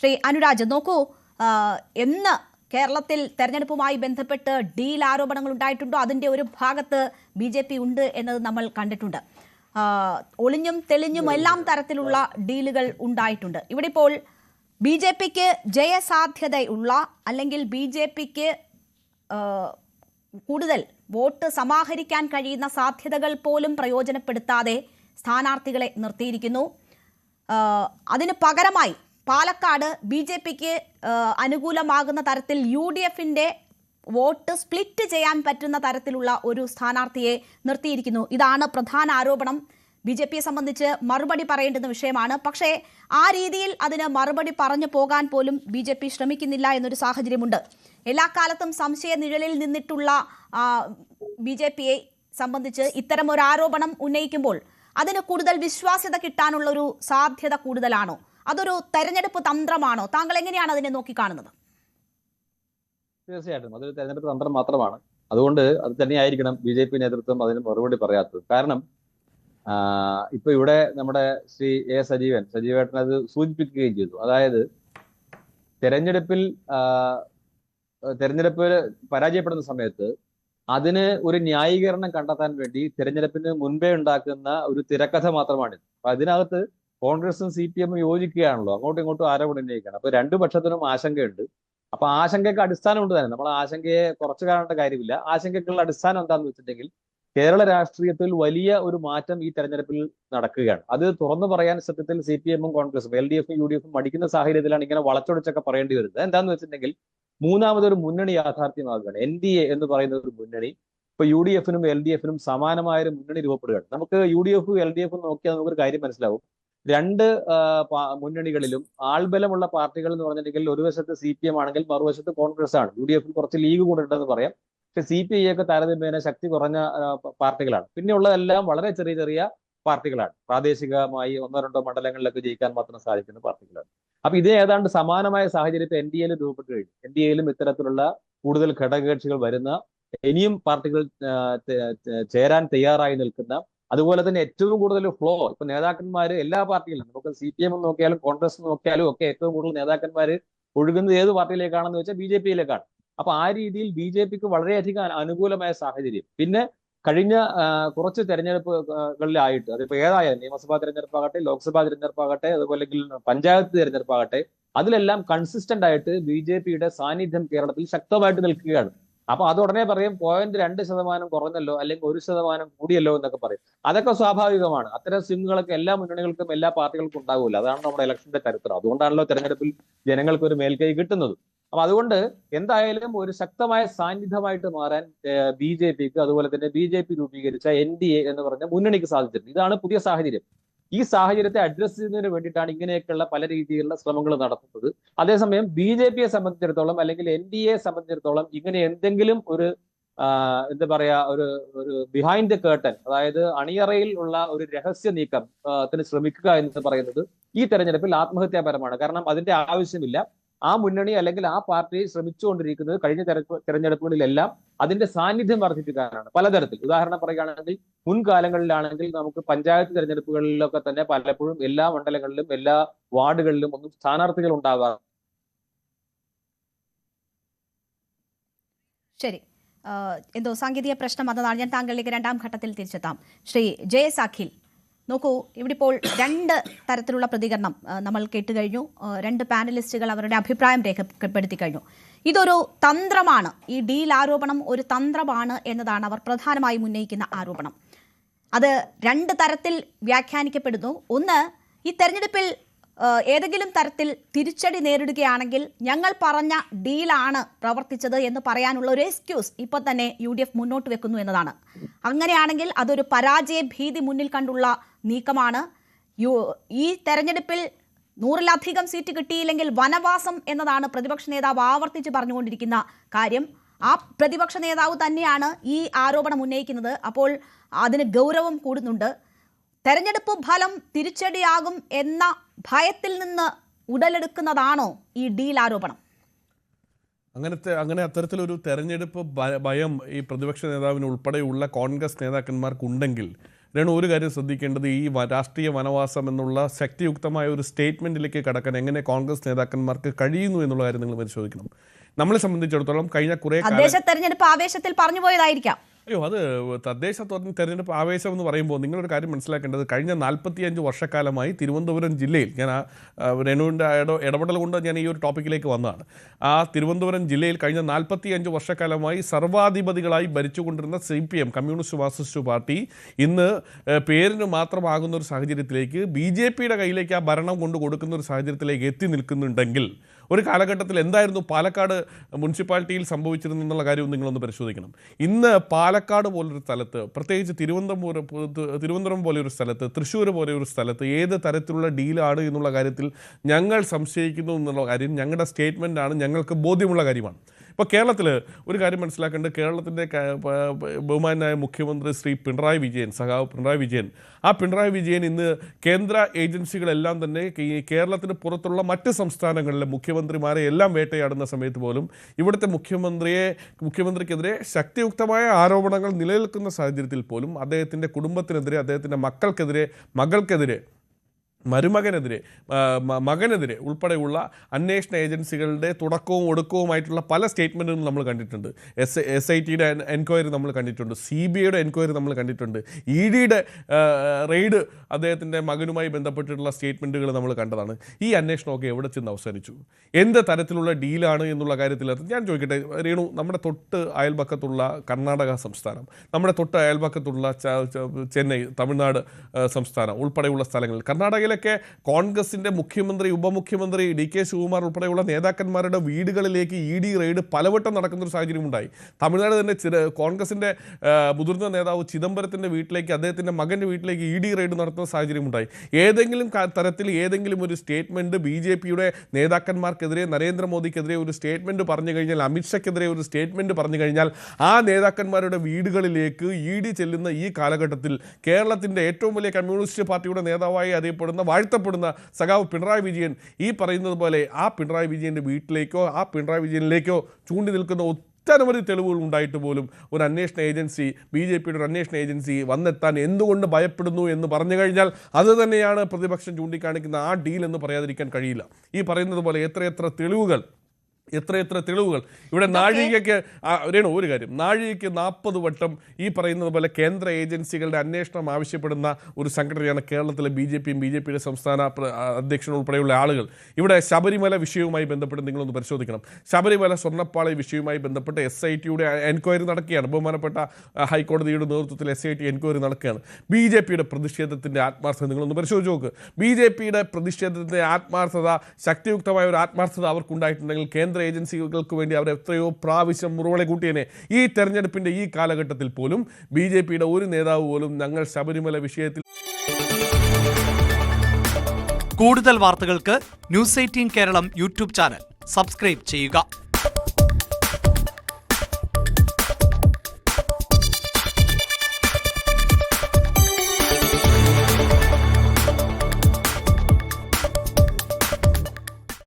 ശ്രീ അനുരാജ്, നോക്കൂ, എന്ന് കേരളത്തിൽ തെരഞ്ഞെടുപ്പുമായി ബന്ധപ്പെട്ട് ഡീൽ ആരോപണങ്ങൾ ഉണ്ടായിട്ടുണ്ടോ അതിന്റെ ഒരു ഭാഗത്ത് BJP ഉണ്ട് എന്നത് നമ്മൾ കണ്ടിട്ടുണ്ട്. ഒളിഞ്ഞും തെളിഞ്ഞും എല്ലാം തരത്തിലുള്ള ഡീലുകൾ ഉണ്ടായിട്ടുണ്ട്. ഇവിടെ ഇപ്പോൾ BJPക്ക് ജയസാധ്യതയുള്ള അല്ലെങ്കിൽ BJPക്ക് കൂടുതൽ വോട്ട് സമാഹരിക്കാൻ കഴിയുന്ന സാധ്യതകൾ പോലും പ്രയോജനപ്പെടുത്താതെ സ്ഥാനാർത്ഥികളെ നിർത്തിയിരിക്കുന്നു. അതിന് പകരമായി പാലക്കാട് BJPക്ക് അനുകൂലമാകുന്ന തരത്തിൽ UDFന്റെ വോട്ട് സ്പ്ലിറ്റ് ചെയ്യാൻ പറ്റുന്ന തരത്തിലുള്ള ഒരു സ്ഥാനാർത്ഥിയെ നിർത്തിയിരിക്കുന്നു. ഇതാണ് പ്രധാന ആരോപണം. BJPയെ സംബന്ധിച്ച് മറുപടി പറയേണ്ടുന്ന വിഷയമാണ്. പക്ഷേ ആ രീതിയിൽ അതിന് മറുപടി പറഞ്ഞു പോകാൻ പോലും BJP ശ്രമിക്കുന്നില്ല എന്നൊരു സാഹചര്യമുണ്ട്. എല്ലാ കാലത്തും സംശയ നിഴലിൽ നിന്നിട്ടുള്ള BJPയെ സംബന്ധിച്ച് ഇത്തരം ഒരു ആരോപണം ഉന്നയിക്കുമ്പോൾ അതിന് കൂടുതൽ വിശ്വാസ്യത കിട്ടാനുള്ളൊരു സാധ്യത കൂടുതലാണോ? അതൊരു തെരഞ്ഞെടുപ്പ് തന്ത്രമാണോ? താങ്കൾ എങ്ങനെയാണ് അതിനെ നോക്കിക്കാണുന്നത്? തീർച്ചയായിട്ടും അതൊരു തെരഞ്ഞെടുപ്പ് തന്ത്രം മാത്രമാണ്. അതുകൊണ്ട് അത് തന്നെയായിരിക്കണം BJP നേതൃത്വം അതിന് മറുപടി പറയാത്തത്. കാരണം ഇപ്പൊ ഇവിടെ നമ്മുടെ ശ്രീ സജീവേട്ടൻ അത് സൂചിപ്പിക്കുകയും ചെയ്തു. അതായത് തെരഞ്ഞെടുപ്പിൽ പരാജയപ്പെടുന്ന സമയത്ത് അതിന് ഒരു ന്യായീകരണം കണ്ടെത്താൻ വേണ്ടി തെരഞ്ഞെടുപ്പിന് മുൻപേ ഉണ്ടാക്കുന്ന ഒരു തിരക്കഥ മാത്രമാണിത്. അപ്പൊ അതിനകത്ത് കോൺഗ്രസും CPM യോജിക്കുകയാണല്ലോ, അങ്ങോട്ടും ഇങ്ങോട്ടും ആരോപണം ഉന്നയിക്കുകയാണ്. അപ്പൊ രണ്ടു പക്ഷത്തിനും ആശങ്കയുണ്ട്. അപ്പൊ ആശങ്കയ്ക്ക് അടിസ്ഥാനം ഉണ്ട് തന്നെ. നമ്മൾ ആശങ്കയെ കുറച്ചു കാണേണ്ട കാര്യമില്ല. ആശങ്കയ്ക്കുള്ള അടിസ്ഥാനം എന്താണെന്ന് വെച്ചിട്ടുണ്ടെങ്കിൽ കേരള രാഷ്ട്രീയത്തിൽ വലിയ ഒരു മാറ്റം ഈ തെരഞ്ഞെടുപ്പിൽ നടക്കുകയാണ്. അത് തുറന്നു പറയാൻ സത്യത്തിൽ CPM-ഉം കോൺഗ്രസും LDF-ഉം UDF-ഉം മടിക്കുന്ന സാഹചര്യത്തിലാണ് ഇങ്ങനെ വളച്ചൊടിച്ചൊക്കെ പറയേണ്ടി വരുന്നത്. എന്താണെന്ന് വെച്ചിട്ടുണ്ടെങ്കിൽ മൂന്നാമതൊരു മുന്നണി യാഥാർത്ഥ്യമാകുകയാണ്. NDA എന്ന് പറയുന്ന ഒരു മുന്നണി ഇപ്പൊ UDF-നും LDF-നും സമാനമായൊരു മുന്നണി രൂപപ്പെടുകയാണ്. നമുക്ക് UDF-ഉം LDF-ഉം നോക്കിയാൽ നമുക്കൊരു കാര്യം മനസ്സിലാവും. രണ്ട് മുന്നണികളിലും ആൾബലമുള്ള പാർട്ടികൾ എന്ന് പറഞ്ഞിട്ടുണ്ടെങ്കിൽ ഒരു വശത്ത് CPM ആണെങ്കിൽ മറുവശത്ത് കോൺഗ്രസ് ആണ്. UDF-ൽ കുറച്ച് ലീഗ് കൂടെ ഉണ്ടെന്ന് പറയാം. പക്ഷെ CPI ഒക്കെ താരതമ്യേന ശക്തി കുറഞ്ഞ പാർട്ടികളാണ്. പിന്നെ ഉള്ളതെല്ലാം വളരെ ചെറിയ ചെറിയ പാർട്ടികളാണ്. പ്രാദേശികമായി 1-2 മണ്ഡലങ്ങളിലൊക്കെ ജയിക്കാൻ മാത്രം സാധിക്കുന്ന പാർട്ടികളാണ്. അപ്പൊ ഇത് ഏതാണ്ട് സമാനമായ സാഹചര്യത്തിൽ NDA-യിൽ രൂപപ്പെട്ടു കഴിഞ്ഞു. NDA-യിലും ഇത്തരത്തിലുള്ള കൂടുതൽ ഘടകകക്ഷികൾ വരുന്ന, ഇനിയും പാർട്ടികൾ ചേരാൻ തയ്യാറായി നിൽക്കുന്ന, അതുപോലെ തന്നെ ഏറ്റവും കൂടുതൽ ഫ്ലോ ഇപ്പൊ നേതാക്കന്മാര് എല്ലാ പാർട്ടിയിലും, നമുക്ക് CPM നോക്കിയാലും കോൺഗ്രസ് നോക്കിയാലും ഒക്കെ ഏറ്റവും കൂടുതൽ നേതാക്കന്മാര് ഒഴുകുന്നത് ഏത് പാർട്ടിയിലേക്കാണെന്ന് വെച്ചാൽ BJP-യിലേക്കാണ്. അപ്പൊ ആ രീതിയിൽ BJPക്ക് വളരെയധികം അനുകൂലമായ സാഹചര്യം. പിന്നെ കഴിഞ്ഞ കുറച്ച് തെരഞ്ഞെടുപ്പുകളിലായിട്ട്, അതിപ്പോ ഏതായാലും നിയമസഭാ തെരഞ്ഞെടുപ്പാകട്ടെ, ലോക്സഭാ തെരഞ്ഞെടുപ്പാകട്ടെ, അതുപോലെ പഞ്ചായത്ത് തെരഞ്ഞെടുപ്പാകട്ടെ, അതിലെല്ലാം കൺസിസ്റ്റന്റ് ആയിട്ട് BJPയുടെ സാന്നിധ്യം കേരളത്തിൽ ശക്തമായിട്ട് നിൽക്കുകയാണ്. അപ്പൊ അത് ഉടനെ പറയും 0.2% കുറഞ്ഞല്ലോ, അല്ലെങ്കിൽ 1% കൂടിയല്ലോ എന്നൊക്കെ പറയും. അതൊക്കെ സ്വാഭാവികമാണ്. അത്തരം സ്വിങ്ങുകളൊക്കെ എല്ലാ മുന്നണികൾക്കും എല്ലാ പാർട്ടികൾക്കും ഉണ്ടാവില്ല. അതാണ് നമ്മുടെ ഇലക്ഷന്റെ ചരിത്രം. അതുകൊണ്ടാണല്ലോ തെരഞ്ഞെടുപ്പിൽ ജനങ്ങൾക്ക് ഒരു മേൽക്കൈ കിട്ടുന്നത്. അപ്പൊ അതുകൊണ്ട് എന്തായാലും ഒരു ശക്തമായ സാന്നിധ്യമായിട്ട് മാറാൻ BJPക്ക്, അതുപോലെ തന്നെ BJP രൂപീകരിച്ച NDA എന്ന് പറഞ്ഞ മുന്നണിക്ക് സാധിച്ചിട്ടുണ്ട്. ഇതാണ് പുതിയ സാഹചര്യം. ഈ സാഹചര്യത്തെ അഡ്രസ് ചെയ്യുന്നതിന് വേണ്ടിയിട്ടാണ് ഇങ്ങനെയൊക്കെയുള്ള പല രീതിയിലുള്ള ശ്രമങ്ങൾ നടത്തുന്നത്. അതേസമയം BJPയെ സംബന്ധിച്ചിടത്തോളം അല്ലെങ്കിൽ NDAയെ സംബന്ധിച്ചിടത്തോളം ഇങ്ങനെ എന്തെങ്കിലും ഒരു എന്താ പറയാ ഒരു ബിഹൈൻഡ് ദ കേർട്ടൻ, അതായത് അണിയറയിൽ ഉള്ള ഒരു രഹസ്യ നീക്കത്തിന് ശ്രമിക്കുക എന്ന് പറയുന്നത് ഈ തെരഞ്ഞെടുപ്പിൽ ആത്മഹത്യാപരമാണ്. കാരണം അതിന്റെ ആവശ്യമില്ല. ആ മുന്നണി അല്ലെങ്കിൽ ആ പാർട്ടി ശ്രമിച്ചുകൊണ്ടിരിക്കുന്നത് കഴിഞ്ഞ തെരഞ്ഞെടുപ്പുകളിലെല്ലാം അതിന്റെ സാന്നിധ്യം വർദ്ധിപ്പിക്കാനാണ് പലതരത്തിൽ. ഉദാഹരണം പറയുകയാണെങ്കിൽ മുൻകാലങ്ങളിലാണെങ്കിൽ നമുക്ക് പഞ്ചായത്ത് തെരഞ്ഞെടുപ്പുകളിലൊക്കെ തന്നെ പലപ്പോഴും എല്ലാ മണ്ഡലങ്ങളിലും എല്ലാ വാർഡുകളിലും ഒന്നും സ്ഥാനാർത്ഥികൾ ഉണ്ടാവാറ്. ശരി, എന്തോ സാങ്കേതിക പ്രശ്നം വന്നതാണ്. ഞാൻ താങ്കളിലേക്ക് രണ്ടാം ഘട്ടത്തിൽ തിരിച്ചെത്താം. ശ്രീ അഖിൽ, നോക്കൂ, ഇവിടെ ഇപ്പോൾ 2 തരത്തിലുള്ള പ്രതികരണം നമ്മൾ കേട്ടുകഴിഞ്ഞു. 2 പാനലിസ്റ്റുകൾ അവരുടെ അഭിപ്രായം രേഖപ്പെടുത്തി കഴിഞ്ഞു. ഇതൊരു തന്ത്രമാണ്, ഈ ഡീൽ ആരോപണം ഒരു തന്ത്രമാണ് എന്നതാണ് അവർ പ്രധാനമായും ഉന്നയിക്കുന്ന ആരോപണം. അത് 2 തരത്തിൽ വ്യാഖ്യാനിക്കപ്പെടുന്നു. ഒന്ന്, ഈ തെരഞ്ഞെടുപ്പിൽ ഏതെങ്കിലും തരത്തിൽ തിരിച്ചടി നേരിടുകയാണെങ്കിൽ ഞങ്ങൾ പറഞ്ഞ ഡീലാണ് പ്രവർത്തിച്ചത് എന്ന് പറയാനുള്ള ഒരു എക്സ്ക്യൂസ് ഇപ്പോൾ തന്നെ UDF മുന്നോട്ട് വെക്കുന്നു എന്നതാണ്. അങ്ങനെയാണെങ്കിൽ അതൊരു പരാജയ ഭീതി മുന്നിൽ കണ്ടുള്ള നീക്കമാണ്. ഈ തെരഞ്ഞെടുപ്പിൽ 100-ലധികം സീറ്റ് കിട്ടിയില്ലെങ്കിൽ വനവാസം എന്നതാണ് പ്രതിപക്ഷ നേതാവ് ആവർത്തിച്ച് പറഞ്ഞുകൊണ്ടിരിക്കുന്ന കാര്യം. ആ പ്രതിപക്ഷ നേതാവ് തന്നെയാണ് ഈ ആരോപണം ഉന്നയിക്കുന്നത്. അപ്പോൾ അതിന് ഗൗരവം കൂടുന്നുണ്ട്. തെരഞ്ഞെടുപ്പ് ഫലം തിരിച്ചടിയാകും എന്ന ഭയത്തിൽ നിന്ന് ഉടലെടുക്കുന്നതാണോ ഈ ഡീൽ ആരോപണം? അങ്ങനെ അത്തരത്തിലൊരു തെരഞ്ഞെടുപ്പ് ഭയം ഈ പ്രതിപക്ഷ നേതാവിന് ഉൾപ്പെടെയുള്ള കോൺഗ്രസ് നേതാക്കന്മാർക്കുണ്ടെങ്കിൽ രേണു, ഒരു കാര്യം ശ്രദ്ധിക്കേണ്ടത്, ഈ രാഷ്ട്രീയ വനവാസം എന്നുള്ള ശക്തിയുക്തമായ ഒരു സ്റ്റേറ്റ്മെന്റിലേക്ക് കടക്കാൻ എങ്ങനെ കോൺഗ്രസ് നേതാക്കന്മാർക്ക് കഴിയുന്നു എന്നുള്ള കാര്യം നിങ്ങൾ പരിശോധിക്കണം. നമ്മളെ സംബന്ധിച്ചിടത്തോളം കഴിഞ്ഞ കുറെ തെരഞ്ഞെടുപ്പ് ആവേശത്തിൽ പറഞ്ഞു പോയതായിരിക്കാം. അത് തദ്ദേശ തെരഞ്ഞെടുപ്പ് ആവേശം എന്ന് പറയുമ്പോൾ നിങ്ങളൊരു കാര്യം മനസ്സിലാക്കേണ്ടത്, കഴിഞ്ഞ 45 വർഷക്കാലമായി തിരുവനന്തപുരം ജില്ലയിൽ, ഞാൻ രേണുവിൻ്റെ ഇടപെടൽ കൊണ്ട് ഞാൻ ഈ ഒരു ടോപ്പിക്കിലേക്ക് വന്നതാണ്. ആ തിരുവനന്തപുരം ജില്ലയിൽ കഴിഞ്ഞ 45 വർഷക്കാലമായി സർവാധിപതികളായി ഭരിച്ചുകൊണ്ടിരുന്ന CPM കമ്മ്യൂണിസ്റ്റ് മാർക്സിസ്റ്റ് പാർട്ടി ഇന്ന് പേരിന് മാത്രമാകുന്ന ഒരു സാഹചര്യത്തിലേക്ക്, BJPയുടെ കയ്യിലേക്ക് ആ ഭരണം കൊണ്ട് കൊടുക്കുന്ന ഒരു സാഹചര്യത്തിലേക്ക് എത്തി നിൽക്കുന്നുണ്ടെങ്കിൽ, ഒരു കാലഘട്ടത്തിൽ എന്തായിരുന്നു പാലക്കാട് മുനിസിപ്പാലിറ്റിയിൽ സംഭവിച്ചിരുന്നെന്നുള്ള കാര്യം നിങ്ങളൊന്ന് പരിശോധിക്കണം. ഇന്ന് പാലക്കാട് പോലൊരു സ്ഥലത്ത്, പ്രത്യേകിച്ച് തിരുവനന്തപുരം പോലെയൊരു സ്ഥലത്ത്, തൃശ്ശൂർ പോലെയൊരു സ്ഥലത്ത് ഏത് തരത്തിലുള്ള ഡീലാണ് എന്നുള്ള കാര്യത്തിൽ ഞങ്ങൾ സംശയിക്കുന്നു എന്നുള്ള കാര്യം ഞങ്ങളുടെ സ്റ്റേറ്റ്മെൻറ്റാണ്, ഞങ്ങൾക്ക് ബോധ്യമുള്ള കാര്യമാണ്. ഇപ്പോൾ കേരളത്തിൽ ഒരു കാര്യം മനസ്സിലാക്കേണ്ടത്, കേരളത്തിൻ്റെ ബഹുമാനായ മുഖ്യമന്ത്രി ശ്രീ പിണറായി വിജയൻ, സഖാവ് പിണറായി വിജയൻ, ആ പിണറായി വിജയൻ ഇന്ന് കേന്ദ്ര ഏജൻസികളെല്ലാം തന്നെ കേരളത്തിന് പുറത്തുള്ള മറ്റ് സംസ്ഥാനങ്ങളിലെ മുഖ്യമന്ത്രിമാരെ എല്ലാം വേട്ടയാടുന്ന സമയത്ത് പോലും ഇവിടുത്തെ മുഖ്യമന്ത്രിക്കെതിരെ ശക്തിയുക്തമായ ആരോപണങ്ങൾ നിലനിൽക്കുന്ന സാഹചര്യത്തിൽ പോലും അദ്ദേഹത്തിൻ്റെ കുടുംബത്തിനെതിരെ, അദ്ദേഹത്തിൻ്റെ മകൾക്കെതിരെ, മരുമകനെതിരെ, മകനെതിരെ ഉൾപ്പെടെയുള്ള അന്വേഷണ ഏജൻസികളുടെ തുടക്കവും ഒടുക്കവുമായിട്ടുള്ള പല സ്റ്റേറ്റ്മെൻറ്റുകളും നമ്മൾ കണ്ടിട്ടുണ്ട്. SITയുടെ എൻക്വയറി നമ്മൾ കണ്ടിട്ടുണ്ട്, CBIയുടെ എൻക്വയറി നമ്മൾ കണ്ടിട്ടുണ്ട്, EDയുടെ റെയ്ഡ് അദ്ദേഹത്തിൻ്റെ മകനുമായി ബന്ധപ്പെട്ടിട്ടുള്ള സ്റ്റേറ്റ്മെൻറ്റുകൾ നമ്മൾ കണ്ടതാണ്. ഈ അന്വേഷണമൊക്കെ എവിടെ ചെന്ന് അവസാനിച്ചു? എന്ത് തരത്തിലുള്ള ഡീലാണ് എന്നുള്ള കാര്യത്തിൽ ഞാൻ ചോദിക്കട്ടെ രേണു, നമ്മുടെ തൊട്ട് അയൽപക്കത്തുള്ള കർണാടക സംസ്ഥാനം, നമ്മുടെ തൊട്ട് അയൽപക്കത്തുള്ള ചെന്നൈ, തമിഴ്നാട് സംസ്ഥാനം ഉൾപ്പെടെയുള്ള സ്ഥലങ്ങളിൽ, കർണാടകയിലൊക്കെ കോൺഗ്രസിൻ്റെ മുഖ്യമന്ത്രി, ഉപമുഖ്യമന്ത്രി DK ശിവകുമാർ ഉൾപ്പെടെയുള്ള നേതാക്കന്മാരുടെ വീടുകളിലേക്ക് ED റെയ്ഡ് പലവട്ടം നടക്കുന്നൊരു സാഹചര്യം ഉണ്ടായി. തമിഴ്നാട് തന്നെ കോൺഗ്രസിൻ്റെ മുതിർന്ന നേതാവ് ചിദംബരത്തിൻ്റെ വീട്ടിലേക്ക്, അദ്ദേഹത്തിൻ്റെ മകൻ്റെ വീട്ടിലേക്ക് ED റെയ്ഡ് നടത്തുന്ന സാഹചര്യം ഉണ്ടായി. ഏതെങ്കിലും തരത്തിൽ ഏതെങ്കിലും ഒരു സ്റ്റേറ്റ്മെൻറ്റ് BJPയുടെ നേതാക്കന്മാർക്കെതിരെ, നരേന്ദ്രമോദിക്കെതിരെ ഒരു സ്റ്റേറ്റ്മെൻറ്റ് പറഞ്ഞു കഴിഞ്ഞാൽ, അമിത്ഷയ്ക്കെതിരെ ഒരു സ്റ്റേറ്റ്മെൻറ്റ് പറഞ്ഞു കഴിഞ്ഞാൽ, ആ നേതാക്കന്മാരുടെ വീടുകളിലേക്ക് ED ചെല്ലുന്ന ഈ കാലഘട്ടത്തിൽ കേരളത്തിൻ്റെ ഏറ്റവും വലിയ കമ്മ്യൂണിസ്റ്റ് പാർട്ടിയുടെ നേതാവായി അറിയപ്പെടുന്ന, വാഴ്ത്തപ്പെടുന്ന സഖാവ് പിണറായി വിജയൻ ഈ പറയുന്നത് പോലെ ആ പിണറായി വിജയൻ്റെ വീട്ടിലേക്കോ ആ പിണറായി വിജയനിലേക്കോ ചൂണ്ടി നിൽക്കുന്ന ഒട്ടനവധി തെളിവുകൾ ഉണ്ടായിട്ട് പോലും ഒരു അന്വേഷണ ഏജൻസി, BJPയുടെ ഒരു അന്വേഷണ ഏജൻസി വന്നെത്താൻ എന്തുകൊണ്ട് ഭയപ്പെടുന്നു എന്ന് പറഞ്ഞു കഴിഞ്ഞാൽ അത് തന്നെയാണ് പ്രതിപക്ഷം ചൂണ്ടിക്കാണിക്കുന്ന ആ ഡീൽ എന്ന് പറയാതിരിക്കാൻ കഴിയില്ല. ഈ പറയുന്നത് പോലെ എത്രയെത്ര തെളിവുകൾ ഇവിടെ നാഴികയ്ക്ക് ഒരു കാര്യം, നാഴികയ്ക്ക് 40 വട്ടം ഈ പറയുന്നത് പോലെ കേന്ദ്ര ഏജൻസികളുടെ അന്വേഷണം ആവശ്യപ്പെടുന്ന ഒരു സംഘടനയാണ് കേരളത്തിലെ BJPയുടെ സംസ്ഥാന അധ്യക്ഷൻ ഉൾപ്പെടെയുള്ള ആളുകൾ. ഇവിടെ ശബരിമല വിഷയവുമായി ബന്ധപ്പെട്ട് നിങ്ങളൊന്ന് പരിശോധിക്കണം. ശബരിമല സ്വർണ്ണപ്പാളി വിഷയവുമായി ബന്ധപ്പെട്ട് SITയുടെ എൻക്വയറി നടക്കുകയാണ്. ബഹുമാനപ്പെട്ട ഹൈക്കോടതിയുടെ നേതൃത്വത്തിൽ SIT എൻക്വയറി നടക്കുകയാണ്. BJPയുടെ പ്രതിഷേധത്തിൻ്റെ ആത്മാർത്ഥത നിങ്ങളൊന്ന് പരിശോധിച്ച് നോക്ക്. BJPയുടെ പ്രതിഷേധത്തിൻ്റെ ആത്മാർത്ഥത, ശക്തിയുക്തമായ ഒരു ആത്മാർത്ഥത അവർക്കുണ്ടായിട്ടുണ്ടെങ്കിൽ കേന്ദ്ര ഏജൻസികൾക്ക് വേണ്ടി അവർ എത്രയോ പ്രാവശ്യം മുറവിളി കൂട്ടിയനെ. ഈ തെരഞ്ഞെടുപ്പിന്റെ ഈ കാലഘട്ടത്തിൽ പോലും BJPയുടെ ഒരു നേതാവ് പോലും ഞങ്ങൾ ശബരിമല വിഷയത്തിൽ. കൂടുതൽ വാർത്തകൾക്ക് News 18 Keralam YouTube channel subscribe ചെയ്യുക.